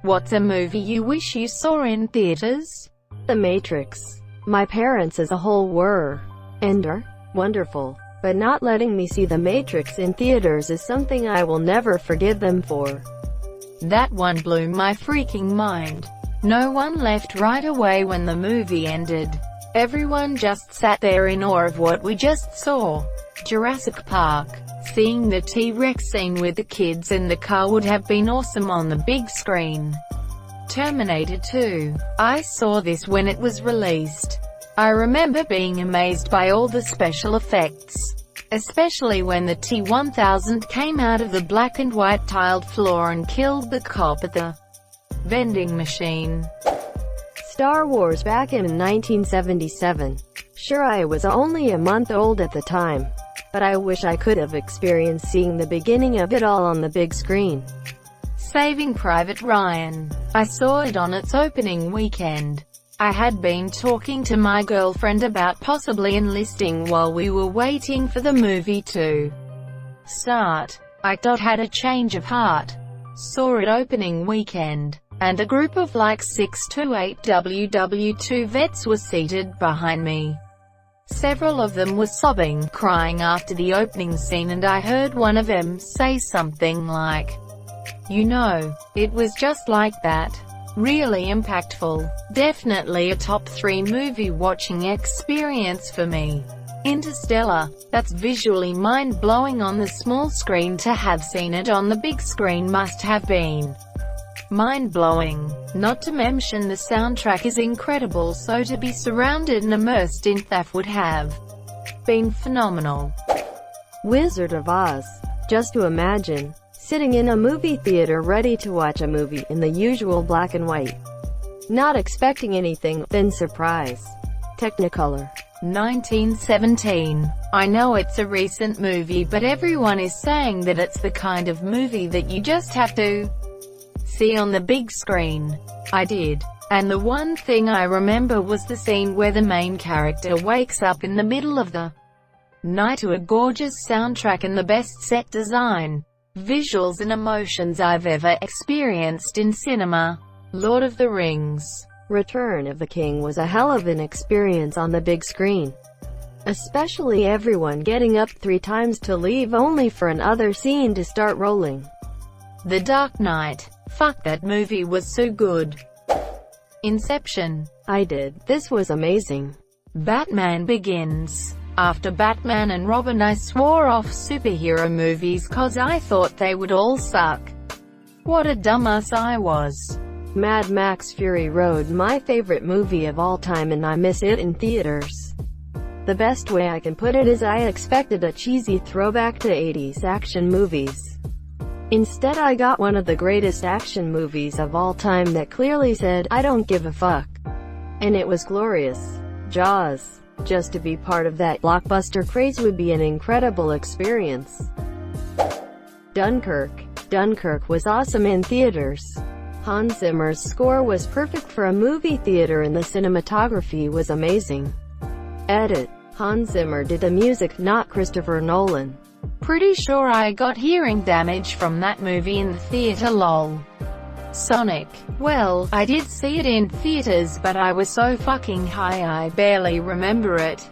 What's a movie you wish you saw in theaters? The Matrix. My parents as a whole were wonderful, but not letting me see The Matrix in theaters is something I will never forgive them for. That one blew my freaking mind. No one left right away when the movie ended. Everyone just sat there in awe of what we just saw. Jurassic Park. Seeing the T-Rex scene with the kids in the car would have been awesome on the big screen. Terminator 2. I saw this when it was released. I remember being amazed by all the special effects, especially when the T-1000 came out of the black and white tiled floor and killed the cop at the vending machine. Star Wars back in 1977. Sure, I was only a month old at the time, but I wish I could have experienced seeing the beginning of it all on the big screen. Saving Private Ryan. I saw it on its opening weekend. I had been talking to my girlfriend about possibly enlisting while we were waiting for the movie to start. I had a change of heart. Saw it opening weekend, and a group of like 6 to 8 WW2 vets were seated behind me. Several of them were sobbing, crying after the opening scene, and I heard one of them say something like, "You know, it was just like that." Really impactful. Definitely a top 3 movie watching experience for me. Interstellar. That's visually mind-blowing on the small screen. To have seen it on the big screen must have been mind-blowing. Not to mention the soundtrack is incredible, so to be surrounded and immersed in that would have been phenomenal. Wizard of Oz. Just to imagine sitting in a movie theater ready to watch a movie in the usual black and white. Not expecting anything, then surprise. Technicolor. 1917. I know it's a recent movie, but everyone is saying that it's the kind of movie that you just have to see on the big screen. I did. And the one thing I remember was the scene where the main character wakes up in the middle of the night to a gorgeous soundtrack and the best set design, visuals and emotions I've ever experienced in cinema. Lord of the Rings. Return of the King was a hell of an experience on the big screen. Especially everyone getting up 3 times to leave only for another scene to start rolling. The Dark Knight. Fuck, that movie was so good. Inception. I did. This was amazing. Batman Begins. After Batman and Robin, I swore off superhero movies cause I thought they would all suck. What a dumbass I was. Mad Max Fury Road, my favorite movie of all time, and I miss it in theaters. The best way I can put it is I expected a cheesy throwback to 80s action movies. Instead I got one of the greatest action movies of all time that clearly said, "I don't give a fuck." And it was glorious. Jaws. Just to be part of that blockbuster craze would be an incredible experience. Dunkirk. Dunkirk was awesome in theaters. Hans Zimmer's score was perfect for a movie theater and the cinematography was amazing. Edit. Hans Zimmer did the music, not Christopher Nolan. Pretty sure I got hearing damage from that movie in the theater, lol. Sonic. Well, I did see it in theaters, but I was so fucking high I barely remember it.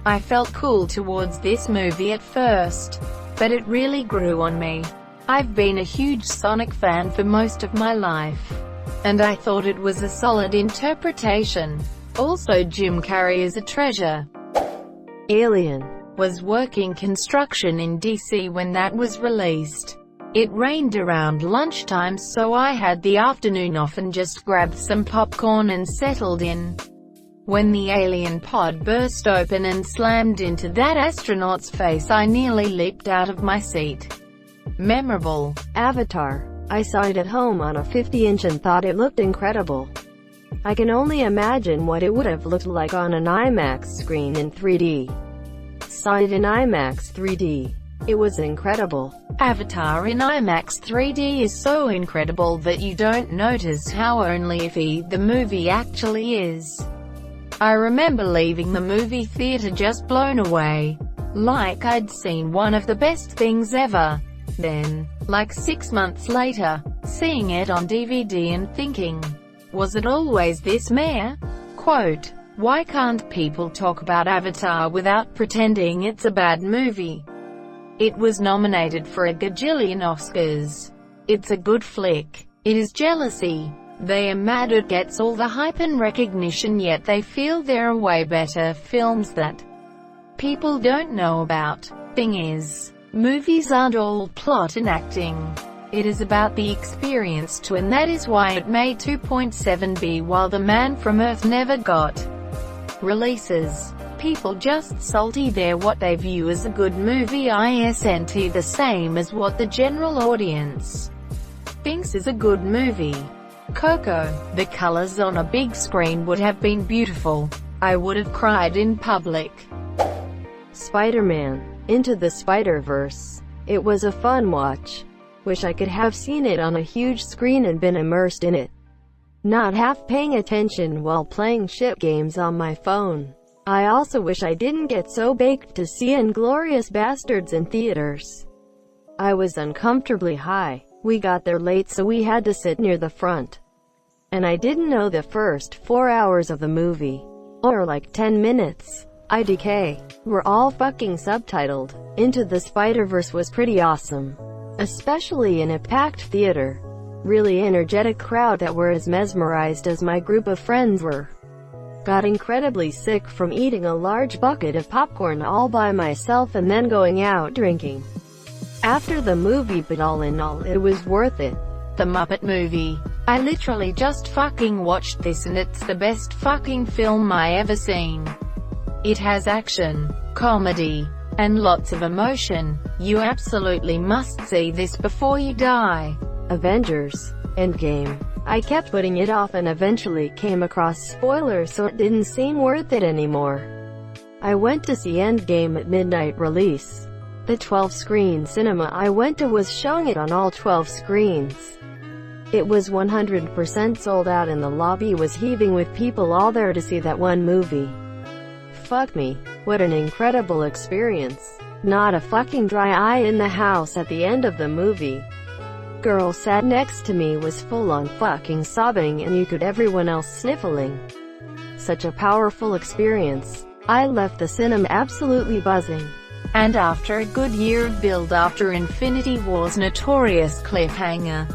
I felt cool towards this movie at first, but it really grew on me. I've been a huge Sonic fan for most of my life, and I thought it was a solid interpretation. Also, Jim Carrey is a treasure. Alien. Was working construction in DC when that was released. It rained around lunchtime, so I had the afternoon off and just grabbed some popcorn and settled in. When the alien pod burst open and slammed into that astronaut's face, I nearly leaped out of my seat. Memorable. Avatar. I saw it at home on a 50-inch and thought it looked incredible. I can only imagine what it would have looked like on an IMAX screen in 3D. Saw it in IMAX 3D. It was incredible. Avatar in IMAX 3D is so incredible that you don't notice how only iffy the movie actually is. I remember leaving the movie theater just blown away. Like I'd seen one of the best things ever. Then, like 6 months later, seeing it on DVD and thinking, was it always this meh? Quote, why can't people talk about Avatar without pretending it's a bad movie? It was nominated for a gajillion Oscars. It's a good flick. It is jealousy. They are mad it gets all the hype and recognition, yet they feel there are way better films that people don't know about. Thing is, movies aren't all plot and acting. It is about the experience too, and that is why it made 2.7 while The Man from Earth never got releases. People just salty they're what they view as a good movie isn't the same as what the general audience thinks is a good movie. Coco, the colors on a big screen would have been beautiful. I would have cried in public. Spider-Man, Into the Spider-Verse. It was a fun watch. Wish I could have seen it on a huge screen and been immersed in it. Not half paying attention while playing shit games on my phone. I also wish I didn't get so baked to see Inglourious Basterds in theaters. I was uncomfortably high. We got there late, so we had to sit near the front. And I didn't know the first 4 hours of the movie. Or like 10 minutes. IDK. Were all fucking subtitled. Into the Spider-Verse was pretty awesome. Especially in a packed theater. Really energetic crowd that were as mesmerized as my group of friends were. Got incredibly sick from eating a large bucket of popcorn all by myself and then going out drinking after the movie, but all in all, it was worth it. The Muppet Movie. I literally just fucking watched this and it's the best fucking film I ever seen. It has action, comedy, and lots of emotion. You absolutely must see this before you die. Avengers Endgame. I kept putting it off and eventually came across spoilers, so it didn't seem worth it anymore. I went to see Endgame at midnight release. The 12-screen cinema I went to was showing it on all 12 screens. It was 100% sold out and the lobby was heaving with people all there to see that one movie. Fuck me. What an incredible experience. Not a fucking dry eye in the house at the end of the movie. Girl sat next to me was full on fucking sobbing and you could everyone else sniffling. Such a powerful experience. I left the cinema absolutely buzzing. And after a good year of build after Infinity War's notorious cliffhanger.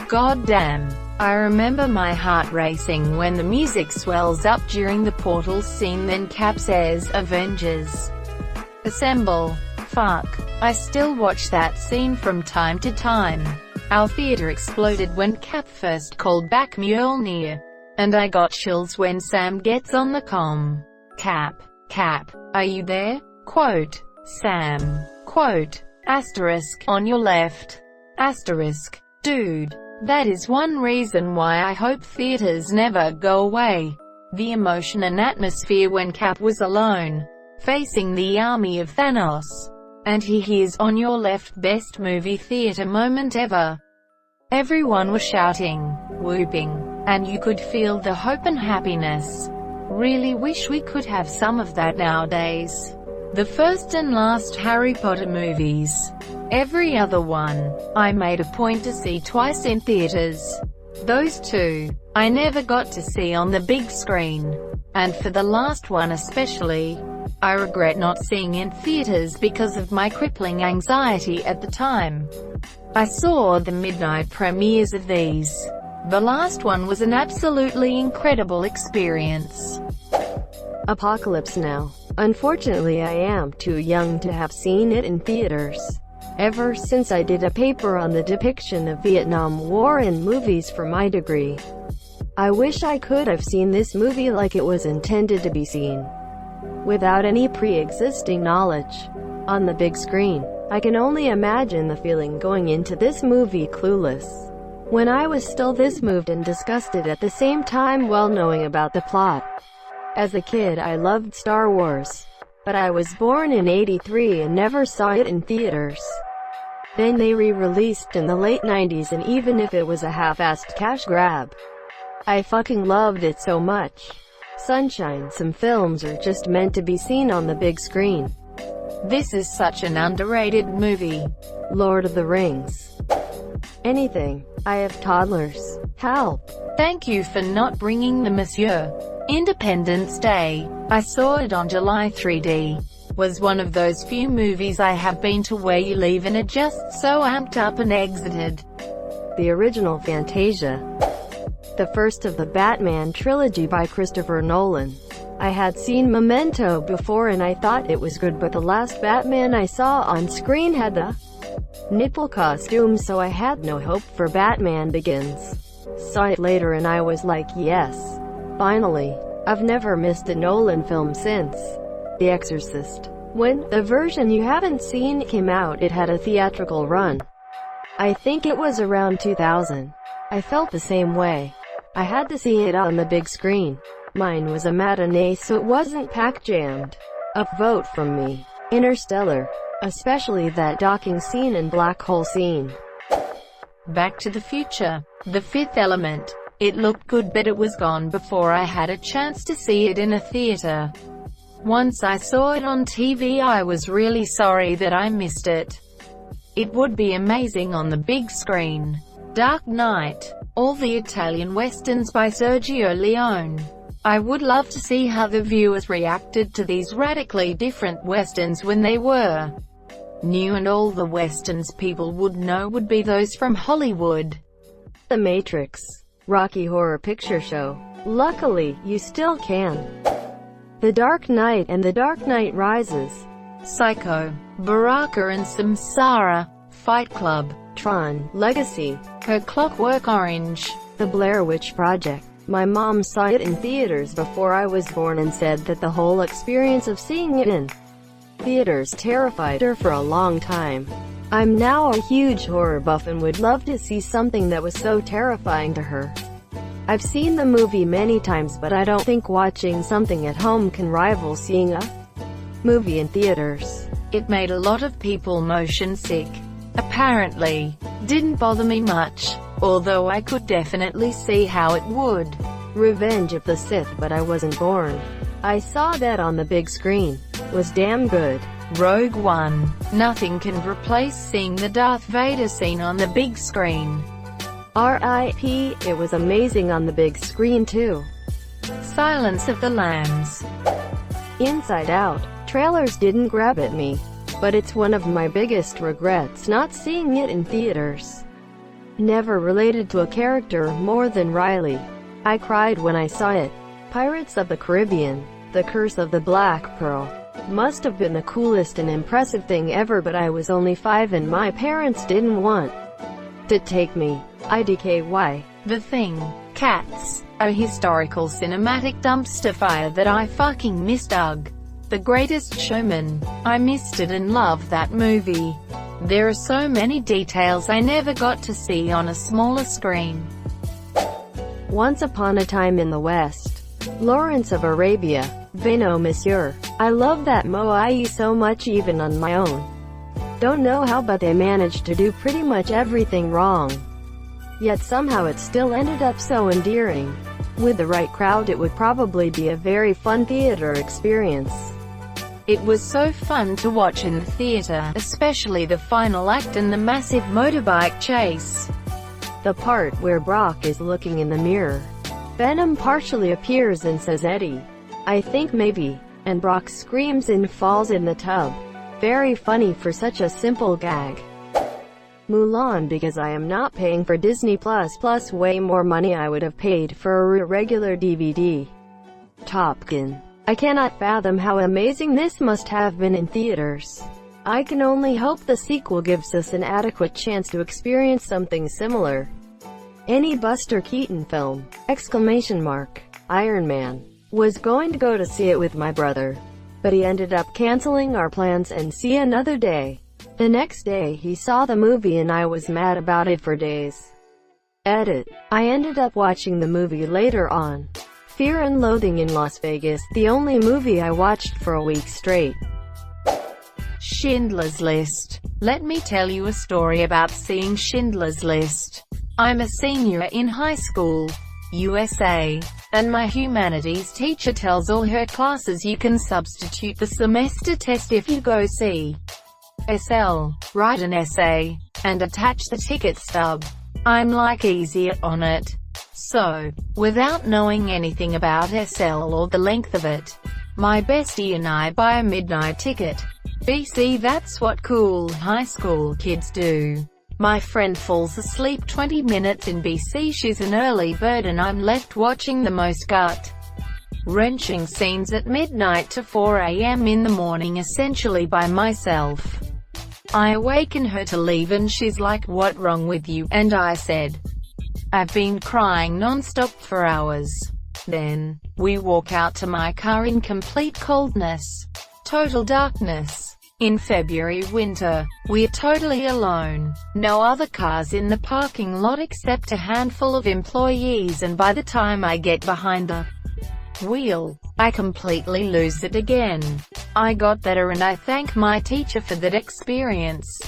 Goddamn. I remember my heart racing when the music swells up during the portal scene, then Cap says, Avengers Assemble. Fuck. I still watch that scene from time to time. Our theater exploded when Cap first called back Mjolnir. And I got chills when Sam gets on the comm. Cap, are you there? Quote, Sam. Quote, asterisk, on your left. Asterisk, dude. That is one reason why I hope theaters never go away. The emotion and atmosphere when Cap was alone, facing the army of Thanos. And he hears on your left, best movie theater moment ever. Everyone was shouting, whooping, and you could feel the hope and happiness. Really wish we could have some of that nowadays. The first and last Harry Potter movies. Every other one, I made a point to see twice in theaters. Those two, I never got to see on the big screen. And for the last one especially, I regret not seeing in theaters because of my crippling anxiety at the time. I saw the midnight premieres of these. The last one was an absolutely incredible experience. Apocalypse Now. Unfortunately, I am too young to have seen it in theaters. Ever since I did a paper on the depiction of Vietnam War in movies for my degree. I wish I could have seen this movie like it was intended to be seen. Without any pre-existing knowledge. On the big screen. I can only imagine the feeling going into this movie clueless. When I was still this moved and disgusted at the same time while knowing about the plot. As a kid I loved Star Wars. But I was born in '83 and never saw it in theaters. Then they re-released in the late '90s, and even if it was a half-assed cash grab, I fucking loved it so much. Sunshine, some films are just meant to be seen on the big screen. This is such an underrated movie. Lord of the Rings. Anything. I have toddlers. Help. Thank you for not bringing the Monsieur. Independence Day. I saw it on July 3D. Was one of those few movies I have been to where you leave and are just so amped up and exited. The original Fantasia. The first of the Batman trilogy by Christopher Nolan. I had seen Memento before and I thought it was good, but the last Batman I saw on screen had the nipple costume, so I had no hope for Batman Begins. Saw it later and I was like, yes, finally. I've never missed a Nolan film since The Exorcist. When the version you haven't seen came out, it had a theatrical run. I think it was around 2000. I felt the same way. I had to see it on the big screen. Mine was a matinee, so it wasn't pack-jammed. Upvote from me. Interstellar. Especially that docking scene and black hole scene. Back to the Future. The Fifth Element. It looked good, but it was gone before I had a chance to see it in a theater. Once I saw it on TV, I was really sorry that I missed it. It would be amazing on the big screen. Dark Knight. All the Italian westerns by Sergio Leone. I would love to see how the viewers reacted to these radically different westerns when they were new, and all the westerns people would know would be those from Hollywood. The Matrix. Rocky Horror Picture Show. Luckily, you still can. The Dark Knight and The Dark Knight Rises. Psycho. Baraka and Samsara. Fight Club. Tron. Legacy. Her Clockwork Orange. The Blair Witch Project. My mom saw it in theaters before I was born and said that the whole experience of seeing it in theaters terrified her for a long time. I'm now a huge horror buff and would love to see something that was so terrifying to her. I've seen the movie many times, but I don't think watching something at home can rival seeing a movie in theaters. It made a lot of people motion sick. Apparently. Didn't bother me much, although I could definitely see how it would. Revenge of the Sith, but I wasn't born. I saw that on the big screen. Was damn good. Rogue One. Nothing can replace seeing the Darth Vader scene on the big screen. R.I.P. It was amazing on the big screen too. Silence of the Lambs. Inside Out. Trailers didn't grab at me, but it's one of my biggest regrets not seeing it in theaters. Never related to a character more than Riley. I cried when I saw it. Pirates of the Caribbean. The Curse of the Black Pearl. Must have been the coolest and impressive thing ever, but I was only 5 and my parents didn't want to take me. IDKY. The Thing. Cats. A historical cinematic dumpster fire that I fucking missed. Ugh. The Greatest Showman. I missed it and loved that movie. There are so many details I never got to see on a smaller screen. Once Upon a Time in the West. Lawrence of Arabia. Vino Monsieur. I love that Moai so much even on my own. Don't know how, but they managed to do pretty much everything wrong. Yet somehow it still ended up so endearing. With the right crowd it would probably be a very fun theater experience. It was so fun to watch in the theater, especially the final act and the massive motorbike chase. The part where Brock is looking in the mirror. Venom partially appears and says Eddie, I think maybe, and Brock screams and falls in the tub. Very funny for such a simple gag. Mulan, because I am not paying for Disney Plus way more money I would have paid for a regular DVD. Top Gun. I cannot fathom how amazing this must have been in theaters. I can only hope the sequel gives us an adequate chance to experience something similar. Any Buster Keaton film! Exclamation mark. Iron Man. Was going to go to see it with my brother, but he ended up canceling our plans and see another day. The next day he saw the movie and I was mad about it for days. Edit. I ended up watching the movie later on. Fear and Loathing in Las Vegas, the only movie I watched for a week straight. Schindler's List. Let me tell you a story about seeing Schindler's List. I'm a senior in high school, USA, and my humanities teacher tells all her classes you can substitute the semester test if you go see SL, write an essay, and attach the ticket stub. I'm like easy on it. So, without knowing anything about SL or the length of it, my bestie and I buy a midnight ticket. BC, that's what cool high school kids do. My friend falls asleep 20 minutes in BC. She's an early bird and I'm left watching the most gut-wrenching scenes at midnight to 4 a.m. in the morning, essentially by myself. I awaken her to leave and she's like, "What wrong with you?" And I said, "I've been crying non-stop for hours." Then, we walk out to my car in complete coldness. Total darkness. In February winter, we're totally alone. No other cars in the parking lot except a handful of employees, and by the time I get behind the wheel, I completely lose it again. I got better and I thank my teacher for that experience.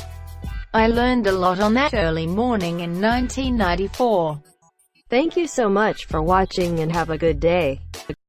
I learned a lot on that early morning in 1994. Thank you so much for watching and have a good day.